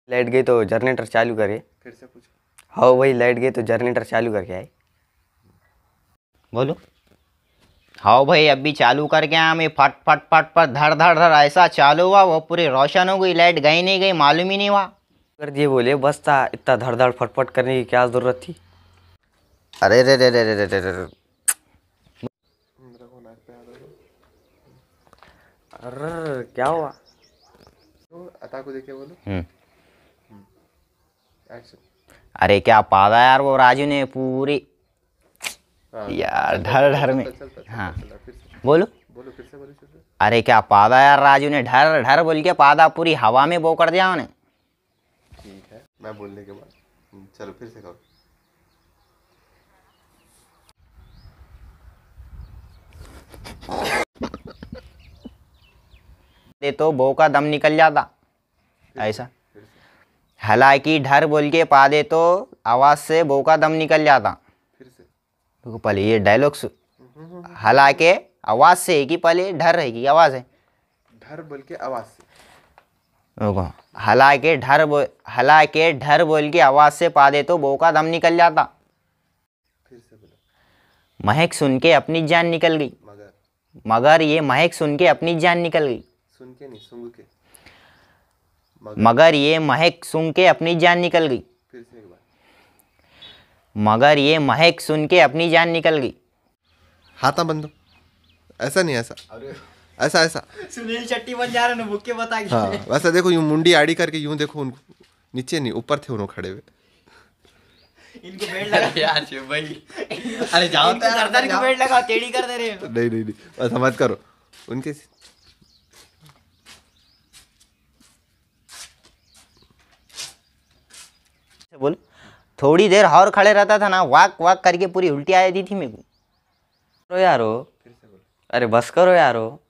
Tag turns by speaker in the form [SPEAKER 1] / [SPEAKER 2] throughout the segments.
[SPEAKER 1] Light गई तो generator चालू करे।
[SPEAKER 2] फिर से पूछो।
[SPEAKER 1] हाँ वही लाइट गई तो जनरेटर चालू करके आए।
[SPEAKER 3] बोलो। हाँ भाई अभी चालू करके आया मैं, फट फट फट फट धड़ धड़ धड़ ऐसा चालू हुआ, वो पूरी रोशन हो गई, लाइट गई नहीं गई मालूम ही नहीं हुआ।
[SPEAKER 1] अगर ये बोले बस था, इतना धड़ धड़ फटफट करने की क्या जरूरत थी।
[SPEAKER 3] अरे रे रे रे रे रे रे रे।
[SPEAKER 1] अरे क्या हुआ।
[SPEAKER 2] तो अता को देखे बोलो। एक्शन।
[SPEAKER 3] अरे क्या पादा यार वो राजू ने पूरी
[SPEAKER 2] हाँ,
[SPEAKER 3] यार धड़ धड़ में। हाँ बोलो।
[SPEAKER 2] बोलो फिर से, बोलो फिर से।
[SPEAKER 3] अरे क्या पादा यार राजू ने ढर ढर बोल के पादा पूरी हवा में बो कर दिया उन्हें।
[SPEAKER 2] ठीक है मैं बोलने के बाद चलो फिर से करो।
[SPEAKER 3] दे तो बो का दम निकल जाता ऐसा। हालांकि ढर बोल के पा दे तो आवाज से बो का दम निकल जाता।
[SPEAKER 2] फिर से
[SPEAKER 3] तो पहले ये डायलॉग हालांकि आवाज से है कि पहले ढर है कि आवाज है।
[SPEAKER 2] ढर बोल के आवाज से।
[SPEAKER 3] हालांकि ढर बोल के आवाज से पा दे तो बो का दम निकल जाता।
[SPEAKER 2] फिर से बोलो।
[SPEAKER 3] महक सुन के अपनी जान निकल गई। मगर ये महक सुन के अपनी जान निकल गई।
[SPEAKER 2] सुन के नहीं सूंघ के।
[SPEAKER 3] मगर ये महक सुन के अपनी जान निकल गई।
[SPEAKER 2] फिर से एक बार।
[SPEAKER 3] मगर ये महक सुन के अपनी जान निकल गई।
[SPEAKER 2] हाथा बंदो ऐसा नहीं, ऐसा ऐसा ऐसा
[SPEAKER 3] सुनील शेट्टी बन जा रहे हैं, बुक के बता।
[SPEAKER 2] हाँ वैसा देखो, यूं मुंडी आड़ी करके यूं देखो उनको, नीचे नहीं ऊपर थे उन्होंने खड़े हुए।
[SPEAKER 3] इनको बेल्ट लगा यार शिव भाई। अरे जाओ तो गर्दन को बेल्ट लगाओ, टेढ़ी कर दे रहे हो।
[SPEAKER 2] नहीं नहीं नहीं ऐसा मत करो उनके।
[SPEAKER 3] बोल। थोड़ी देर और खड़े रहता था ना, वाक वाक करके पूरी उल्टी आ जाती थी मेरे को।
[SPEAKER 1] करो यारो।
[SPEAKER 2] फिर से बोलो।
[SPEAKER 1] अरे बस करो यारो।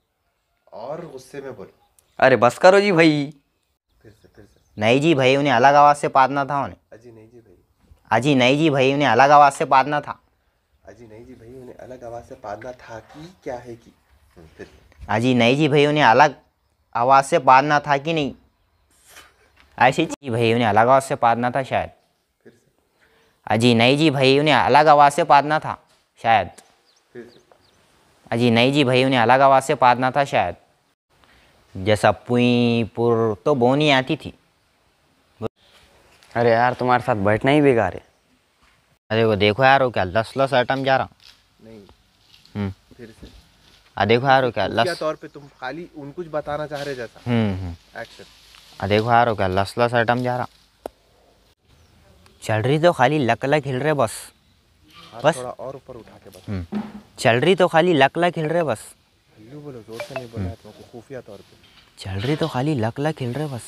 [SPEAKER 2] और गुस्से में बोलो।
[SPEAKER 1] अरे बस करो जी भाई।
[SPEAKER 2] फिर से
[SPEAKER 3] नहीं जी भाई उन्हें अलग आवाज से पादना था उन्हें।
[SPEAKER 2] अजी नहीं जी भाई।
[SPEAKER 3] अजी नहीं जी भाई उन्हें अलग आवाज से पादना था।
[SPEAKER 2] अजी नहीं जी भाई उन्हें अलग आवाज से पादना था कि क्या है कि। फिर
[SPEAKER 3] अजी नहीं जी भाई उन्हें अलग आवाज से पादना था कि नहीं। ऐसी जी भाई उन्हें अलग आवाज से पादना था शायद।
[SPEAKER 2] फिर से
[SPEAKER 3] अजी नहीं जी भाई उन्हें अलग आवाज से पादना था शायद।
[SPEAKER 2] फिर से
[SPEAKER 3] अजी नहीं जी भाई उन्हें अलग आवाज से पादना था शायद। जैसा पुई पुर तो बोनी आती थी।
[SPEAKER 1] अरे यार तुम्हारे साथ बैठना ही बेकार है।
[SPEAKER 3] अरे वो देखो यार वो क्या लस लस आइटम जा रहा।
[SPEAKER 2] नहीं फिर से।
[SPEAKER 3] देखो यार वो क्या
[SPEAKER 2] खुफिया
[SPEAKER 3] लस।
[SPEAKER 2] तौर पे तुम खाली उनको कुछ बताना चाह रहे जैसा। एक्शन।
[SPEAKER 3] देखो यार वो क्या लस लस आइटम जा रहा। चल रही तो खाली लक लक हिल रहे बस। बस
[SPEAKER 2] थोड़ा और ऊपर उठा के बताओ।
[SPEAKER 3] चल रही तो खाली लक लक हिल रहे बस।
[SPEAKER 2] हल्लू बोलो, जोर से नहीं बोलना है तुमको, खुफिया तौर पे।
[SPEAKER 3] चल रही तो खाली लक लक हिल रहे बस।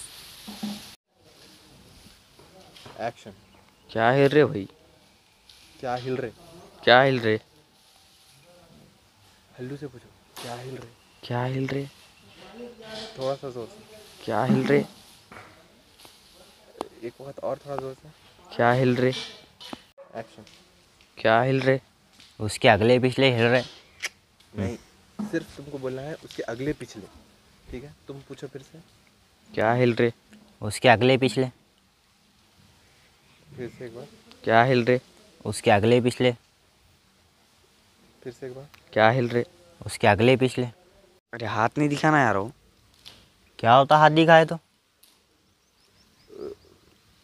[SPEAKER 2] एक्शन।
[SPEAKER 1] क्या हिल रहे भाई।
[SPEAKER 2] क्या हिल रहे।
[SPEAKER 1] क्या हिल रहे।
[SPEAKER 2] हल्लू से पूछो क्या हिल रहे।
[SPEAKER 1] क्या हिल रहे।
[SPEAKER 2] थोड़ा सा जोर से।
[SPEAKER 1] क्या हिल रहे।
[SPEAKER 2] एक वक्त और थोड़ा जोर से।
[SPEAKER 1] क्या हिल रहे।
[SPEAKER 2] एक्शन।
[SPEAKER 1] क्या हिल रहे।
[SPEAKER 3] उसके अगले पिछले हिल रहे।
[SPEAKER 2] नहीं सिर्फ तुमको बोलना है उसके अगले पिछले। ठीक है तुम पूछो फिर से।
[SPEAKER 1] क्या हिल रहे।
[SPEAKER 3] उसके अगले पिछले।
[SPEAKER 2] फिर से एक बार।
[SPEAKER 1] क्या हिल रहे।
[SPEAKER 3] उसके अगले पिछले।
[SPEAKER 2] फिर से एक बार।
[SPEAKER 1] क्या हिल रहे।
[SPEAKER 3] उसके अगले पिछले।
[SPEAKER 1] अरे हाथ नहीं दिखाना यार वो।
[SPEAKER 3] क्या होता हाथ दिखाए तो।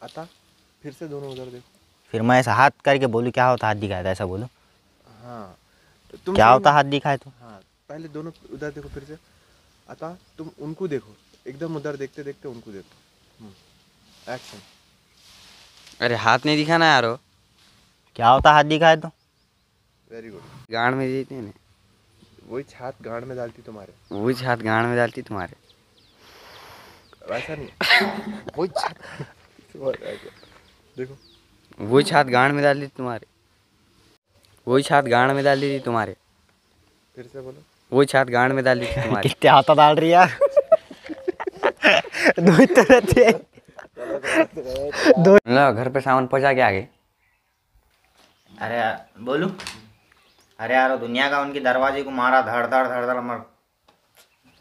[SPEAKER 2] आता फिर से दोनों उधर देखो।
[SPEAKER 3] फिर मैं ऐसा हाथ करके बोलूँ क्या होता हाथ दिखाए तो, ऐसा बोलूँ।
[SPEAKER 2] हाँ तुम
[SPEAKER 3] क्या
[SPEAKER 2] सही
[SPEAKER 3] होता
[SPEAKER 2] में-
[SPEAKER 3] हाथ दिखाए तो।
[SPEAKER 2] हाँ पहले दोनों उधर देखो फिर से। अतः तुम उनको देखो, एकदम उधर देखते देखते उनको देखो। एक्शन।
[SPEAKER 1] अरे हाथ नहीं दिखाना यार वो।
[SPEAKER 3] क्या होता हाथ दिखाए तो।
[SPEAKER 2] Very good.
[SPEAKER 1] गांड में देते हैं ना।
[SPEAKER 2] वही छात गांड में डालती तुम्हारे।
[SPEAKER 1] वही हाथ गांड में डालती तुम्हारे।
[SPEAKER 2] वैसा नहीं वही छात देखो।
[SPEAKER 1] वही हाथ गांड में डाल दी तुम्हारे। वही हाथ गांड में डाल दी थी तुम्हारे।
[SPEAKER 2] फिर से बोलो।
[SPEAKER 1] वही हाथ गांड में डाल दी थी तुम्हारे।
[SPEAKER 3] कितने हाथा डाल रही यार। दो तरह थे।
[SPEAKER 1] लो घर पे सामान पहुंचा के आ गए।
[SPEAKER 3] अरे यार बोलूं। अरे यार वो दुनिया का उनके दरवाजे को मारा धड़ धड़ धड़ धड़ मर।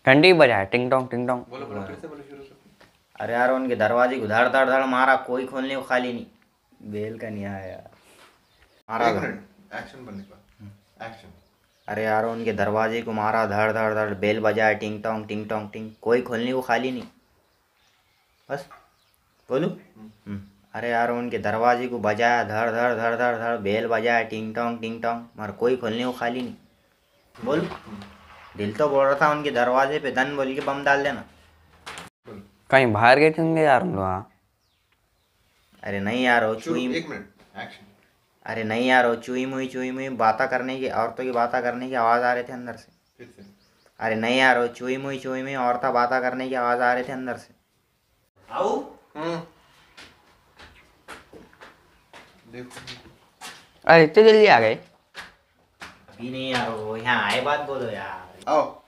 [SPEAKER 1] घंटी बजाए टिंग टोंग टिंग टोंग।
[SPEAKER 2] बोलो बोलो फिर से बोलो शुरू से।
[SPEAKER 3] अरे यार उनके दरवाजे को धड़ धड़ धड़ मारा, कोई खोलने को खाली नहीं। बेल का नहीं आया यार, मारा
[SPEAKER 2] एक
[SPEAKER 3] धड़।
[SPEAKER 2] मिनट एक्शन बनने का एक्शन।
[SPEAKER 3] अरे यार उनके दरवाजे को मारा धड़ धड़ धड़, बेल बजाया टिंग टोंग टिंग टोंग टिंग, कोई खोलने को खाली नहीं। बस बोलू। अरे यार उनके दरवाजे को बजाया धड़ धड़ धड़ धड़ धड़, बेल बजाया टिंग टोंग, मगर कोई खोलने को खाली नहीं। बोल। दिल तो बोल रहा था उनके दरवाजे पे धन बोल के बम डाल देना।
[SPEAKER 1] कहीं बाहर गए थे होंगे यार हम लोग। हाँ।
[SPEAKER 3] अरे नहीं यार वो
[SPEAKER 2] शुरू,
[SPEAKER 3] चुई,
[SPEAKER 2] एक मिनट एक्शन।
[SPEAKER 3] अरे नहीं यार वो चुई मुई बातें करने की, औरतों की बातें करने की आवाज़ आ रहे थे अंदर से।
[SPEAKER 2] फिर से।
[SPEAKER 3] अरे नहीं यार वो चुई मुई औरतें बातें करने की आवाज़ आ रहे थे अंदर से। आओ।
[SPEAKER 2] देखो
[SPEAKER 1] अरे इतने जल्दी आ गए।
[SPEAKER 3] अभी नहीं यार, वो यहाँ आए बात बोलो यार।
[SPEAKER 2] आओ।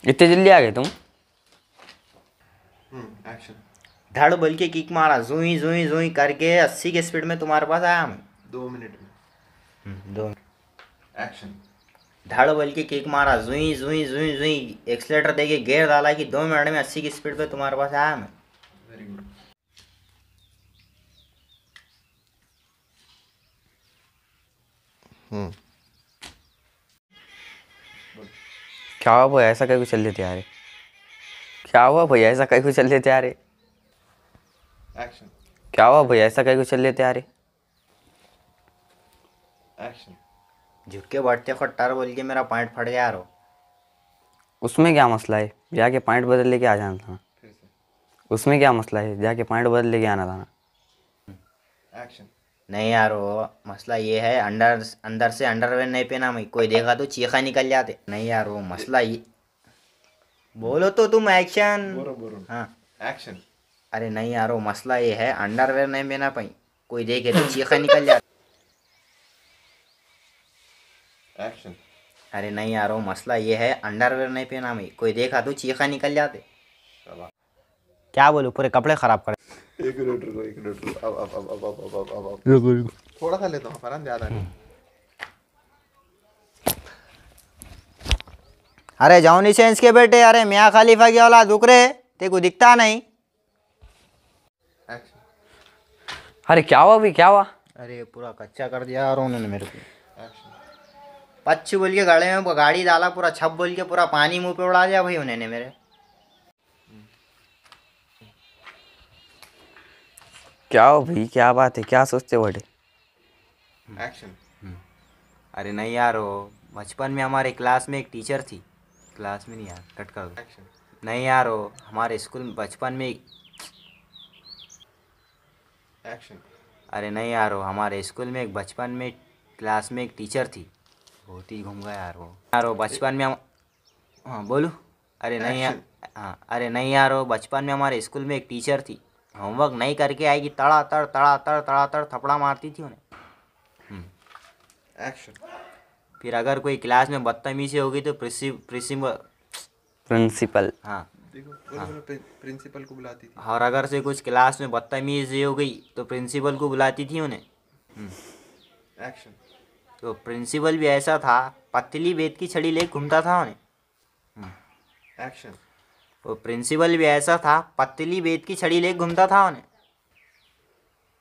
[SPEAKER 1] इतने जल्दी आ गए तुम।
[SPEAKER 2] एक्शन।
[SPEAKER 3] धड़ बोल के किक मारा, जुई जुई जुई करके 80 की स्पीड में तुम्हारे पास आया मैं।
[SPEAKER 2] 2 मिनट में।
[SPEAKER 3] दो।
[SPEAKER 2] एक्शन।
[SPEAKER 3] धड़ बोल के किक मारा, जुई जुई जुई जुई, एक्सीलेटर दे के गियर डाला कि 2 मिनट में 80 की स्पीड पे तुम्हारे पास आया मैं।
[SPEAKER 2] Very good.
[SPEAKER 1] क्या हुआ भाई, ऐसा कहीं को चल देते यार। क्या हुआ भाई, ऐसा कहीं को चल देते यार।
[SPEAKER 2] एक्शन।
[SPEAKER 1] क्या हुआ भाई, ऐसा कहीं को चल देते यार।
[SPEAKER 2] एक्शन।
[SPEAKER 3] झुक के बैठते खट्टार बोल के मेरा पॉइंट फट गया यार।
[SPEAKER 1] उसमें क्या मसला है, जाके पॉइंट बदल लेके आ जाना था।
[SPEAKER 2] फिर से।
[SPEAKER 1] उसमें क्या मसला है, जाके पॉइंट बदल लेके आना था ना।
[SPEAKER 2] एक्शन।
[SPEAKER 3] नहीं यार वो मसला ये है, अंदर से अंडरवेयर नहीं पहना मैं, कोई देखा तो चीखा निकल जाते। नहीं यार वो मसला ये, बोलो तो तुम एक्शन।
[SPEAKER 2] बोलो।
[SPEAKER 3] हाँ।
[SPEAKER 2] एक्शन।
[SPEAKER 3] अरे नहीं यार वो मसला ये है, अंडरवेयर नहीं पहना पाई, कोई देखे तो चीखा निकल जाते।
[SPEAKER 2] एक्शन।
[SPEAKER 3] अरे नहीं यार वो मसला ये है, अंडरवेयर नहीं पहना मैं, कोई देखा तो चीखा निकल जाते।
[SPEAKER 2] शाबाश।
[SPEAKER 3] क्या बोलूं, पूरे कपड़े खराब कर।
[SPEAKER 2] एक मिनट रुको। अब
[SPEAKER 1] रुको।
[SPEAKER 2] थोड़ा सा लेता हूँ, फरहान ज़्यादा नहीं।
[SPEAKER 3] अरे जॉनी सेंस के बेटे, अरे मियाँ खलीफा की औलाद रुक रे, तेरे को दिखता नहीं।
[SPEAKER 2] एक्शन।
[SPEAKER 1] अरे क्या हुआ भाई, क्या हुआ।
[SPEAKER 3] अरे पूरा कच्चा कर दिया यार उन्होंने मेरे को।
[SPEAKER 2] एक्शन।
[SPEAKER 3] पच्चू बोल के गाड़ी में गाड़ी डाला, पूरा छप बोल के पूरा पानी मुंह पे उड़ा दिया भाई उन्होंने मेरे।
[SPEAKER 1] क्या हो भाई, क्या बात है, क्या सोचते बड़े।
[SPEAKER 2] एक्शन।
[SPEAKER 3] अरे नहीं यार वो बचपन में हमारे क्लास में एक टीचर थी, क्लास में नहीं यार, कट कर दो।
[SPEAKER 2] एक्शन।
[SPEAKER 3] नहीं यार वो हमारे स्कूल में बचपन में
[SPEAKER 2] एक्शन।
[SPEAKER 3] अरे नहीं यार वो हमारे स्कूल में एक बचपन में क्लास में एक टीचर थी, बहुत ही घूम गया यार वो बचपन में हाँ बोलूँ। अरे नहीं यार, हाँ अरे नहीं यार वो बचपन में हमारे स्कूल में एक टीचर थी, होमवर्क नहीं करके आएगी तड़ा तड़ थपड़ा मारती थी उन्हें।
[SPEAKER 2] एक्शन।
[SPEAKER 3] फिर अगर कोई क्लास में बदतमीजी होगी तो
[SPEAKER 1] प्रिंसिपल।
[SPEAKER 3] हाँ,
[SPEAKER 2] देखो प्रिंसिपल को बुलाती थी।
[SPEAKER 3] और अगर से कुछ क्लास में बदतमीजी हो गई तो प्रिंसिपल को बुलाती थी उन्हें।
[SPEAKER 2] एक्शन।
[SPEAKER 3] तो प्रिंसिपल भी ऐसा था, पतली बेत की छड़ी ले घूमता था उन्हें।
[SPEAKER 2] एक्शन।
[SPEAKER 3] तो प्रिंसिपल भी ऐसा था, पतली बेत की छड़ी ले घूमता था उन्हें।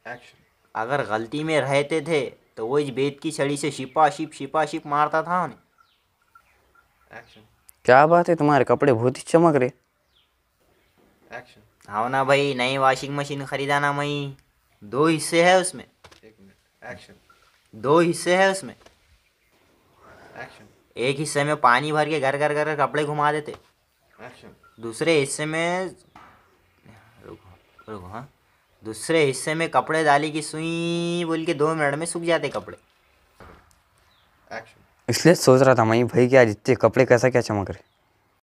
[SPEAKER 2] एक्शन।
[SPEAKER 3] अगर गलती में रहते थे तो वो इस बेत की छड़ी से शिपा शिप मारता था उन्हें।
[SPEAKER 2] एक्शन।
[SPEAKER 1] क्या बात है, तुम्हारे कपड़े बहुत ही चमक रहे।
[SPEAKER 2] एक्शन।
[SPEAKER 3] हाँ ना भाई, नई वॉशिंग मशीन खरीदा ना मई, 2 हिस्से है उसमें।
[SPEAKER 2] एक मिनट। एक्शन।
[SPEAKER 3] 2 हिस्से है उसमें।
[SPEAKER 2] एक्शन।
[SPEAKER 3] एक हिस्से में पानी भर के घर घर घर कपड़े घुमा देते,
[SPEAKER 2] एक्शन।
[SPEAKER 3] दूसरे हिस्से में रुको हाँ, दूसरे हिस्से में कपड़े डाली की सुई बोल के 2 मिनट में सूख जाते कपड़े।
[SPEAKER 2] एक्शन।
[SPEAKER 1] इसलिए सोच रहा था मैं भाई कि आज इतने कपड़े कैसा क्या चमक रहे।